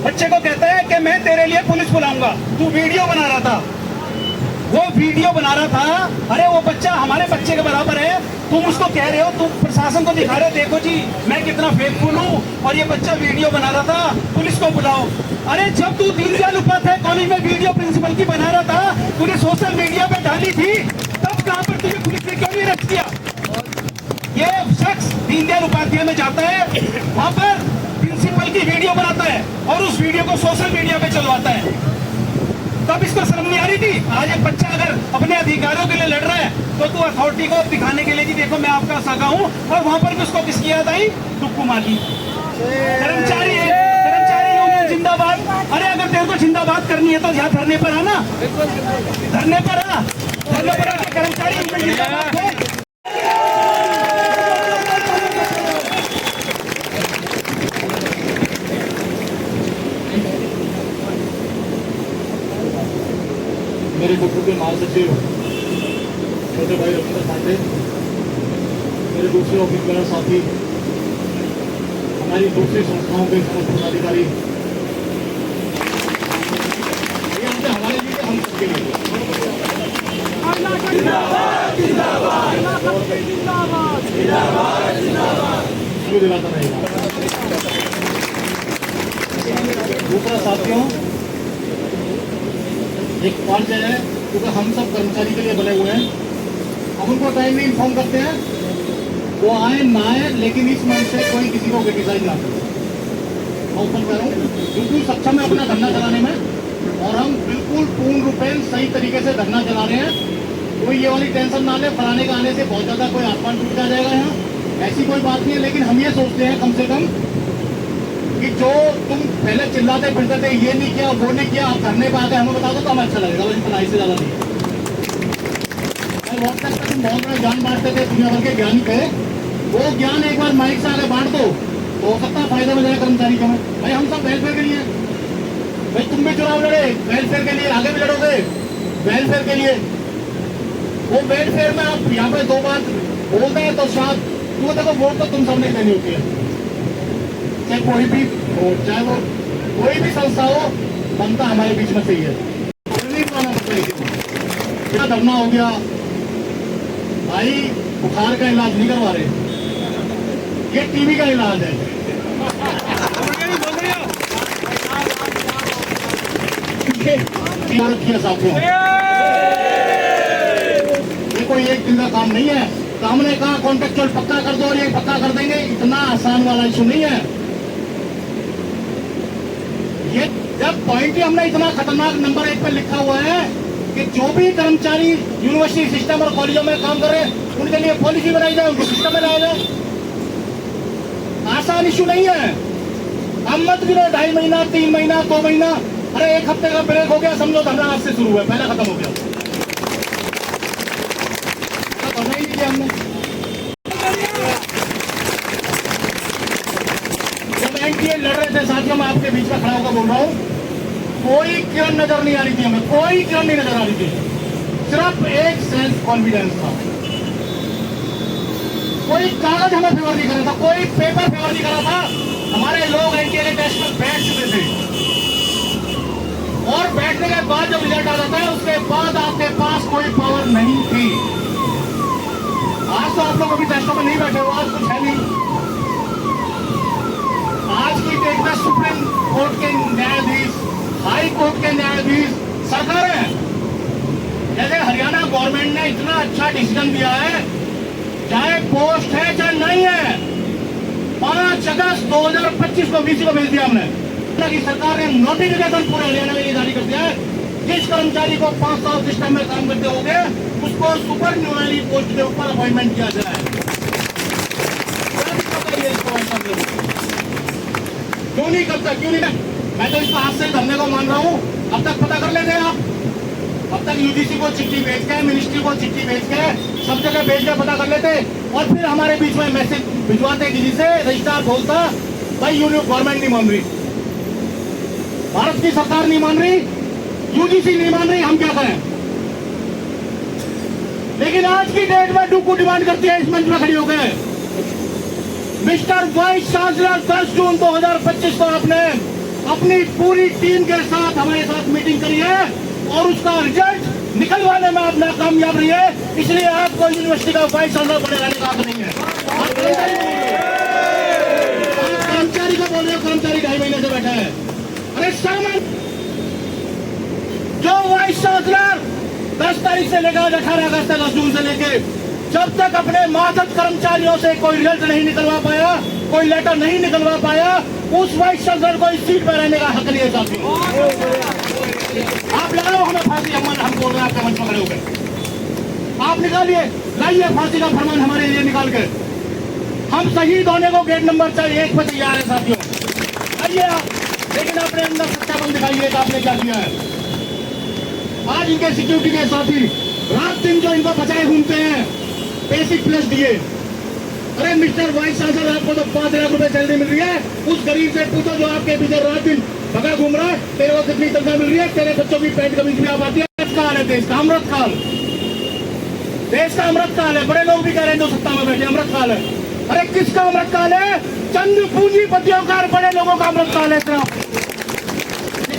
बच्चे को कहता है कि मैं तेरे लिए पुलिस बुलाऊंगा, तू वीडियो बना रहा था, वो वीडियो बना रहा था। अरे वो बच्चा हमारे बच्चे के बराबर है, तुम उसको कह रहे हो, तुम प्रशासन को दिखा रहे हो, देखो जी मैं कितना फेथफुल हूँ, और ये बच्चा वीडियो बना रहा था, पुलिस को बुलाओ। अरे जब तू दीनदयाल उपाध्याय कॉलेज में वीडियो प्रिंसिपल की बना रहा था, तूने सोशल मीडिया पे डाली थी, तब कहाँ पर तुझे पुलिस ने क्यों नहीं अरेस्ट किया? ये शख्स दीनदयाल उपाध्याय में जाता है, वहां पर प्रिंसिपल की वीडियो बनाता है और उस वीडियो को सोशल मीडिया पे चलवाता है, तब इसको शर्म नहीं आ रही थी? आज एक बच्चा अगर अपने अधिकारों के लिए लड़ रहा है तो तू अथॉरिटी को दिखाने के लिए जी देखो मैं आपका सगा हूँ, और वहां पर भी उसको किसकी याद आई? डुक्कू माली। कर्मचारी है, कर्मचारी यूनियन जिंदाबाद। अरे अगर तेरे को जिंदाबाद करनी है तो यहाँ धरने पर आना, धरने पर आ, धरने पर आके कर्मचारी यूनियन जिंदाबाद है। मेरे गुटू के महासचिव छोटे भाई रविंद्र पांडे, मेरे दूसरे ऑफिसर साथी, हमारी दूसरी संस्थाओं के समस्त पदाधिकारी, हमारे लिए हम सबके लिए दिलाता रहेगा। दूसरा साथियों, एक फर्ज है क्योंकि हम सब कर्मचारी के लिए बने हुए हैं, हम उनको टाइम में इन्फॉर्म करते हैं, वो आए ना आए, लेकिन इस मंच से कोई किसी को क्रिटिसाइज ना करे। मैं ऊपर कह रहा हूँ बिल्कुल सक्षम है अपना धरना चलाने में, और हम बिल्कुल पूर्ण रूपेण सही तरीके से धरना चला रहे हैं। कोई ये वाली टेंशन ना ले, फलाने का आने से बहुत ज़्यादा कोई आसमान टूट जाएगा यहाँ, ऐसी कोई बात नहीं है। लेकिन हम ये सोचते हैं कम से कम कि जो तुम पहले चिल्लाते फिरते थे, ये नहीं किया वो नहीं किया, आप धरने पर आके हमें बता दो तो हमें अच्छा लगेगा, बस इतना, इससे ज़्यादा नहीं। बहुत तक तुम बहुत बड़ा ज्ञान बांटते थे दुनिया भर के ज्ञानी थे, वो ज्ञान एक बार माइक से आगे बांट दो तो हो सकता है फायदा में जाए कर्मचारी का। भाई हम सब वेलफेयर के लिए, भाई तुम भी चुनाव लड़े वेलफेयर के लिए, आगे भी लड़ोगे वेलफेयर के लिए। वो वेलफेयर में आप यहाँ पे दो बात बोलते हैं तो शायद वो देखो वोट तो तुम सबने देनी होती है, चाहे कोई भी हो, चाहे वो कोई भी संस्था हो, बनता हमारे बीच में सही है। क्या धरना हो गया भाई, बुखार का इलाज नहीं करवा रहे, ये टीबी का इलाज है। साथियों, ये कोई एक दिन का काम नहीं है, तो हमने कहा कॉन्ट्रेक्चुअल पक्का कर दो और ये पक्का कर देंगे, इतना आसान वाला इशू नहीं है। ये जब पॉइंट ही हमने इतना खतरनाक नंबर 1 पे लिखा हुआ है कि जो भी कर्मचारी यूनिवर्सिटी सिस्टम और कॉलेजों में काम कर रहे हैं उनके लिए पॉलिसी बनाई जाए, उनको सिस्टम में लाया जाए। आसान इशू नहीं है। हम मत गिनो 2.5 महीना, 3 महीना, 2 महीना, अरे 1 हफ्ते का ब्रेक हो गया, समझो धरना आज से शुरू हुआ, पहले खत्म हो गया, करना ही नहीं हमने। जब एनटीए लड़ रहे थे साथियों, मैं आपके बीच में खड़ा होकर बोल रहा हूँ, कोई किरण नजर नहीं आ रही थी हमें, कोई किरण नहीं नजर आ रही थी, सिर्फ एक सेल्फ कॉन्फिडेंस था। कोई कागज हमें फेवर नहीं कर रहा था, कोई पेपर फेवर नहीं कर रहा था। हमारे लोग एनटीए के टेस्ट में बैठ चुके थे, और बैठने के बाद जब रिजल्ट आ जाता है उसके बाद आपके पास कोई पावर नहीं थी। आज तो आप लोग अभी टेस्टों में नहीं बैठे हो, आज कुछ है नहीं। आज की डेट में सुप्रीम कोर्ट के न्यायाधीश, हाई कोर्ट के न्यायाधीश सरकार है। जैसे हरियाणा गवर्नमेंट ने इतना अच्छा डिसीजन दिया है, चाहे पोस्ट है चाहे नहीं है, 5 अगस्त 2025 को वीसी को भेज दिया हमने कि सरकार ने नोटिफिकेशन पूरे हरियाणा में जारी कर दिया है, जिस कर्मचारी को 5 साल सिस्टम में काम करते हो गए उसको सुपर न्यूनली पोस्ट के ऊपर अपॉइंटमेंट किया जाए। क्यों नहीं करता, क्यों नहीं? मैं तो इसको हाथ से धरने को मान रहा हूँ। अब तक पता कर लेते हैं आप, अब तक यूजीसी को चिट्ठी भेज के, मिनिस्ट्री को चिट्ठी भेज के, सब जगह भेज के पता कर लेते, और फिर हमारे बीच में मैसेज भिजवाते कि जिसे रजिस्ट्रार बोलता भाई यूनियन गवर्नमेंट नहीं मान रही, भारत की सरकार नहीं मान रही, यूजीसी नहीं मान रही, हम क्या करें? लेकिन आज की डेट में डुक्कू डिमांड करती है, इस मंच में खड़ी हो गए मिस्टर वाइस चांसलर 10 जून 2025 को आपने अपनी पूरी टीम के साथ हमारे साथ मीटिंग करी है और उसका रिजल्ट निकलवाने में आप नाकामयाब रही है। इसलिए आपको यूनिवर्सिटी का वाइस चांसलर बने रहने का हक नहीं है। आप कर्मचारी को बोल रहे हो, कर्मचारी 2.5 महीने से बैठा है। अरे सामान जो वाइस चांसलर 10 तारीख से लेकर 18 अगस्त तक, जून से लेके जब तक अपने मातहत कर्मचारियों से कोई रिजल्ट नहीं निकलवा पाया, कोई लेटर नहीं निकलवा पाया, उस वाइस चांसलर को इस सीट पर रहने का हक नहीं है साथियों। आप लगाओ हमें फांसी, हम बोल रहे हैं आपके मंच में खड़े होकर। आप निकालिए, लाइए फांसी का फरमान हमारे लिए निकाल के। हम शहीद होने को गेट नंबर 1 पर तैयार है साथियों। आइए आप, लेकिन अपने अंदर सत्यापन दिखाइए कि आपने क्या किया है। आज इनके सिक्योरिटी के साथी रात दिन जो इनको बचाए घूमते हैं, बेसिक प्लस दिए। अरे मिस्टर वाइस चांसलर, आपको तो 5 लाख रुपए सैलरी मिल रही है। उस गरीब से पूछो जो आपके पीछे रात दिन भगा घूम रहा है, तेरे को कितनी तनख्वाह मिल रही है, तेरे बच्चों की पैंट कमीज भी आप आती है। काल है देश का, अमृत काल, देश का अमृत काल है। बड़े लोग भी कह रहे हैं जो सत्ता में बैठे, अमृत काल है। अरे किसका अमृत काल है? चंद पूंजीपतियों का, बड़े लोगों का अमृत काल है।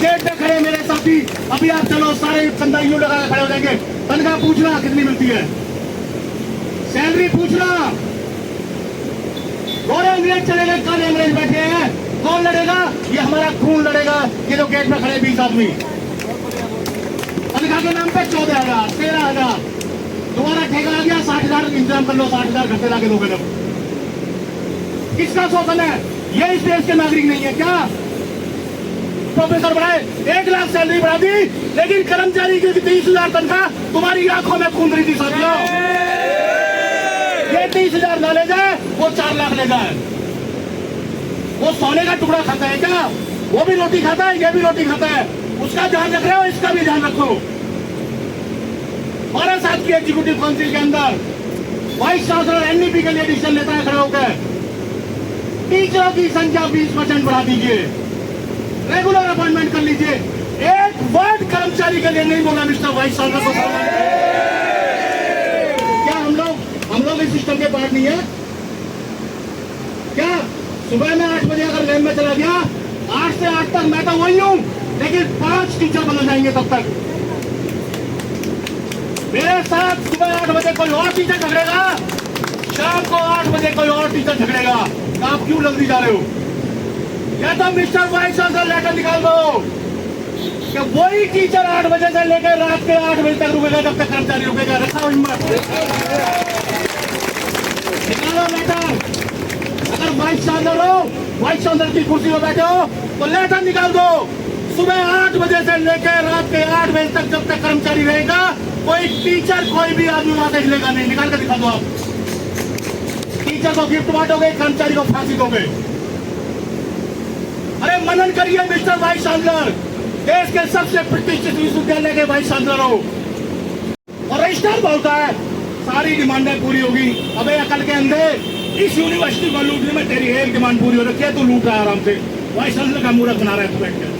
गेट पे खड़े मेरे साथी, अभी आप चलो, सारे चंदा यूं लगा खड़े हो जाएंगे। तनख्वाह पूछना कितनी मिलती है, सैलरी पूछना। गोरे अंग्रेज चले गए, काले अंग्रेज बैठे हैं। कौन लड़ेगा? ये हमारा खून लड़ेगा। ये जो गेट में खड़े 20 आदमी, तनख्वाह के नाम पे 14,000, 13,000, दोबारा ठेका आ गया 60,000 इंतजाम कर लो, 60,000 घर से लाके दोगे लोग। किसका शोषण है? ये इस देश के नागरिक नहीं है क्या? प्रोफेसर बढ़ाए, 1 लाख सैलरी बढ़ा दी, लेकिन कर्मचारी की 30,000 तनख्वाह तुम्हारी आंखों में खून रही थी साथियों। ये 30,000 ना ले जाए, वो 4 लाख ले जाए। वो सोने का टुकड़ा खाता है क्या? वो भी रोटी खाता है, ये भी रोटी खाता है। उसका ध्यान रख रहे हो, इसका भी ध्यान रखो। 12 साल की एग्जीक्यूटिव काउंसिल के अंदर वाइस चांसलर एनईपी के लिए डिसीजन लेता है खड़े होकर, टीचरों की संख्या 20% बढ़ा दीजिए, रेगुलर अपॉइंटमेंट कर लीजिए। एक वर्ड कर्मचारी के लिए नहीं बोला मिस्टर वाइस चांसलर को। क्या हम लोग इस सिस्टम के पार्ट नहीं है क्या? सुबह में 8 बजे अगर लैब में चला गया, 8 से 8 तक मैं तो वही हूं, लेकिन 5 टीचर बदल जाएंगे तब तक। मेरे साथ सुबह 8 बजे कोई और टीचर झगड़ेगा, शाम को 8 बजे कोई और टीचर झगड़ेगा। आप क्यों लग जा रहे हो? या तो मिस्टर वाइस चांसलर लेटर निकाल दो कि वही टीचर 8 बजे से लेकर रात के 8 बजे तक रुकेगा जब तक कर्मचारी रुकेगा। रखा हिम्मत, निकालो लेटर। अगर वाइस चांसलर हो, वाइस चांसलर की कुर्सी पर बैठे हो, तो लेटर निकाल दो। सुबह 8 बजे से लेकर रात के 8 बजे तक जब तक कर्मचारी रहेगा, कोई टीचर, कोई भी आदमी वहां देख लेगा नहीं। निकाल कर दिखा दो। आप टीचर को गिफ्ट बांटोगे, कर्मचारी को फांसी दोगे। अरे मनन करिए मिस्टर वाइस चांसलर, देश के सबसे प्रतिष्ठित विश्वविद्यालय के वाइस चांसलर हो और रजिस्ट्रार बोलता है सारी डिमांडें पूरी होगी। अबे अकल के अंधे, इस यूनिवर्सिटी को लूटने में तेरी एक डिमांड पूरी हो रखी है, तू लूट रहा है आराम से। वाइस चांसलर का मूर्ख बना रहा है तू बैठ कर।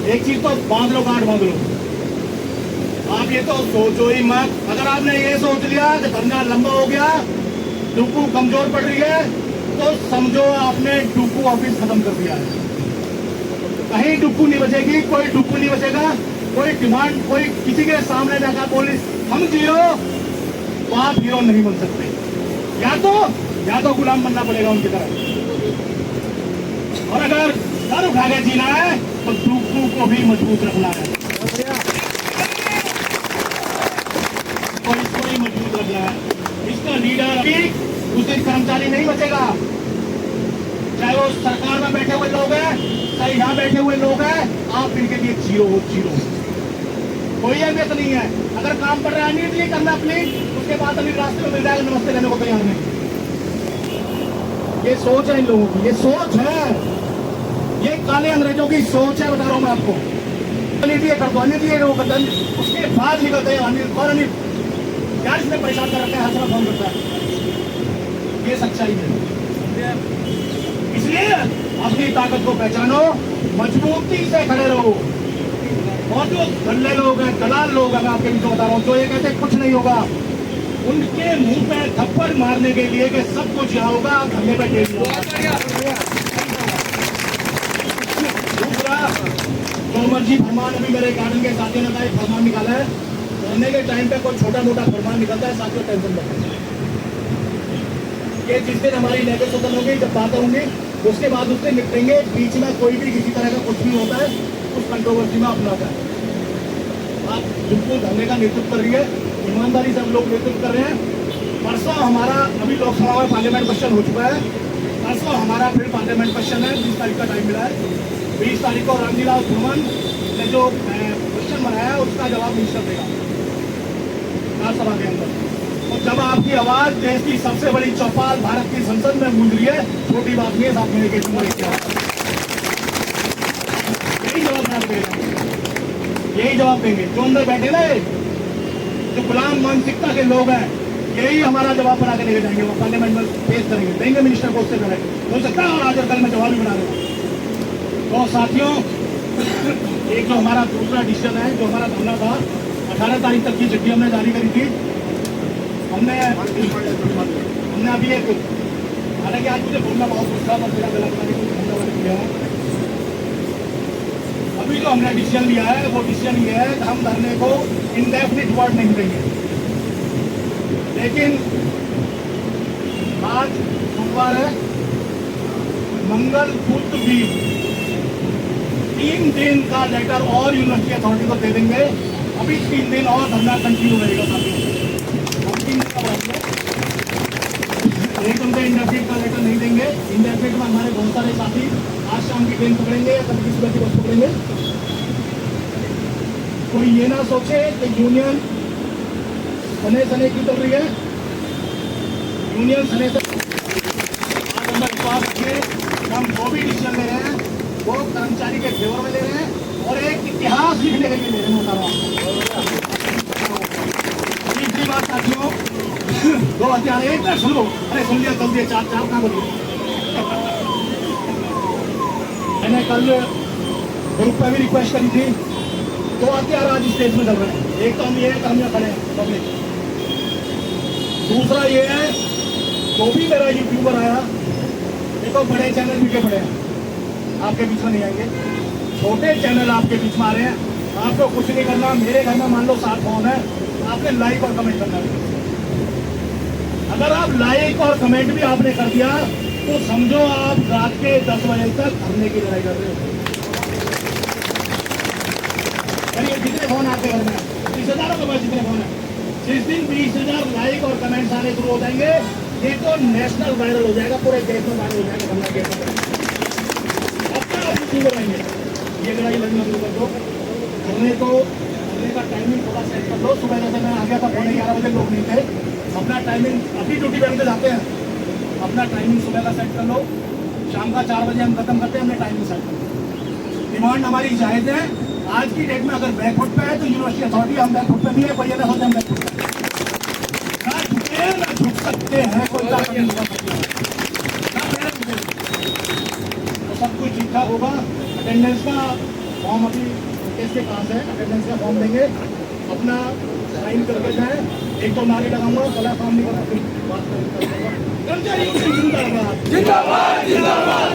एक चीज तो बांध लो, गांठ बांध लो। आप ये तो सोचो ही मत। अगर आपने ये सोच लिया कि धंधा लंबा हो गया, डुक्कू कमजोर पड़ रही है, तो समझो आपने डुक्कू ऑफिस खत्म कर दिया है। कहीं डुक्कू नहीं बचेगी, कोई डुक्कू नहीं बचेगा। कोई डिमांड, कोई किसी के सामने जाकर पुलिस हम जीरो, तो आप हीरो नहीं बन सकते। या तो गुलाम बनना पड़ेगा उनकी तरह। और अगर सर उठा के जीना है तो डुक्कू को भी मजबूत रखना है, और इसको ही मजबूत रखना है। इसका लीडर अभी उस दिन कर्मचारी नहीं बचेगा, चाहे वो सरकार में बैठे हुए लोग हैं, चाहे यहाँ बैठे हुए लोग हैं। आप इनके लिए जीरो हो, जीरो। कोई अहमियत नहीं है। अगर काम कर रहा है नीट करना प्लीज, उसके बाद अभी रास्ते में मिल जाएगा, नमस्ते लेने को तैयार नहीं। ये सोच है इन लोगों की, ये सोच है, ये काले अंग्रेजों की सोच है। बता रहा हूँ मैं आपको। अनिल कर दो, अनिल वो बदल, उसके बाद निकलते हैं अनिल और अनिल क्या इसने परेशान कर रखा है, हंसना फोन करता है। ये सच्चाई है। इसलिए अपनी ताकत को पहचानो, मजबूती से खड़े रहो। और जो गल्ले लोग हैं, दलाल लोग हैं, मैं आपके बीच बता रहा हूँ, जो ये कहते कुछ नहीं होगा, उनके मुंह पे थप्पड़ मारने के लिए कि सब कुछ यहाँ होगा, धंधे पे टेल जो मर्जी फरमान, अभी मेरे गार्डन के साथियों ने कहा एक फरमान निकाला है, धरने के टाइम पे कोई छोटा मोटा फरमान निकलता है, साथियों टेंशन मत। ये जिस दिन हमारी लेवल खत्म होगी, जब बात होंगी, उसके बाद उससे निपटेंगे। बीच में कोई भी किसी तरह का कुछ भी होता है उस कंट्रोवर्सी में अपनाता है। आप बिल्कुल धरने का नेतृत्व कर रही है, ईमानदारी से हम लोग नेतृत्व कर रहे हैं। परसों हमारा अभी लोकसभा में पार्लियामेंट क्वेश्चन हो चुका है, परसों हमारा फिर पार्लियामेंट क्वेश्चन है, 20 तारीख का टाइम मिला है। 20 तारीख को रामजीलाल धूमन ने जो क्वेश्चन बनाया है उसका जवाब मिनिस्टर देगा राज्यसभा के अंदर। तो जब आपकी आवाज देश की सबसे बड़ी चौपाल भारत की संसद में गूंज रही है, छोटी बात नहीं है साहब, मेरे केस में यही जवाब देंगे, यही जवाब देंगे। जो अंदर बैठे ना, जो गुलाम मानसिकता के लोग हैं, यही हमारा जवाब बना के लेके जाएंगे, वो पार्लियामेंट में पेश करेंगे, देंगे मिनिस्टर को, उससे करें हो सकता है। और आज और कल में जवाब भी बना देगा। तो साथियों, एक जो हमारा दूसरा डिसीजन है, जो हमारा धरना था, 18 तारीख तक की चिट्ठी हमने जारी करी थी। हमने अभी एक, हालांकि आज मुझे बोलना बहुत कुछ था, मेरा गला किया है। अभी जो हमने डिसीजन लिया है वो डिसीजन ये है कि हम धरने को इंडेफिनिट वर्ड नहीं देंगे, लेकिन आज सोमवार है, मंगल बुध वीक 3 दिन का लेटर और यूनिवर्सिटी अथॉरिटी को दे देंगे। अभी 3 दिन और धरना कंटिन्यू रहेगा। साथियों, एक उनका इंडेफिनिट का लेटर नहीं देंगे। इंडेफिनिट में हमारे बहुत सारे साथी आज शाम की ट्रेन पकड़ेंगे या कभी सुबह की बस पकड़ेंगे। कोई ये ना सोचे कि यूनियन सने की चल रही है, यूनियन सने से आज हम विश्वास रखिए, हम जो भी डिसीजन ले रहे हैं वो कर्मचारी के फेवर में ले रहे हैं और एक इतिहास लिखने के लिए ले रहे हैं। तीसरी बात साथियों, 2 हथियार, एक मिनट सुनो, अरे सुन लिया, जल्दी 4 कहाँ बोलिए। मैंने कल ग्रुप पे भी रिक्वेस्ट करी थी, 2 हथियार आज स्टेज में चल रहे हैं। एक तो हम ये है कि हम यहाँ खड़े हैं पब्लिक, दूसरा ये है जो भी मेरा यूट्यूबर आया, देखो बड़े चैनल भी के बड़े हैं, आपके बीच में नहीं आएंगे। छोटे चैनल आपके बीच में आ रहे हैं, आपको कुछ नहीं करना। मेरे घर में मान लो 7 फोन है, आपने लाइक और कमेंट करना है। अगर आप लाइक और कमेंट भी आपने कर दिया तो समझो आप रात के 10 बजे तक धरने की लड़ाई कर रहे हो। यानी जितने फोन आपके घर में 20,000 के पास जितने फोन है, जिस दिन 20,000 लाइक और कमेंट्स आने शुरू हो जाएंगे, ये तो नेशनल वायरल हो जाएगा, पूरे देश में वायरल हो जाएगा धरना के। ये लड़ाई लड़ना शुरू कर दो। धरने का टाइमिंग थोड़ा सेट कर दो। सुबह जैसे मैं आ गया था 11:30 बजे, लोग नहीं थे। अपना टाइमिंग, अपनी ड्यूटी पे हम जाते हैं, अपना टाइमिंग सुबह का सेट कर लो। शाम का 4 बजे हम खत्म करते हैं, हमने टाइमिंग सेट कर लो। डिमांड हमारी जायज़ है। आज की डेट में अगर बैकफुट पे है तो यूनिवर्सिटी अथॉरिटी, हम बैकफुट पे भी है, कोई ना सोचे हम बैकफुट पे ना झुके ना झुक सकते हैं, कोई ताकत नहीं हो सकती है। तो सब कुछ ठीक ठाक होगा। अटेंडेंस का फॉर्म अभी के पास है, अटेंडेंस का फॉर्म देंगे, अपना साइन करके जाए। एक तो नारे लगाऊंगा, पहला काम नहीं करा, फिर बात करेंगे। कर्मचारी यूनियन जिंदाबाद, जिंदाबाद, जिंदाबाद।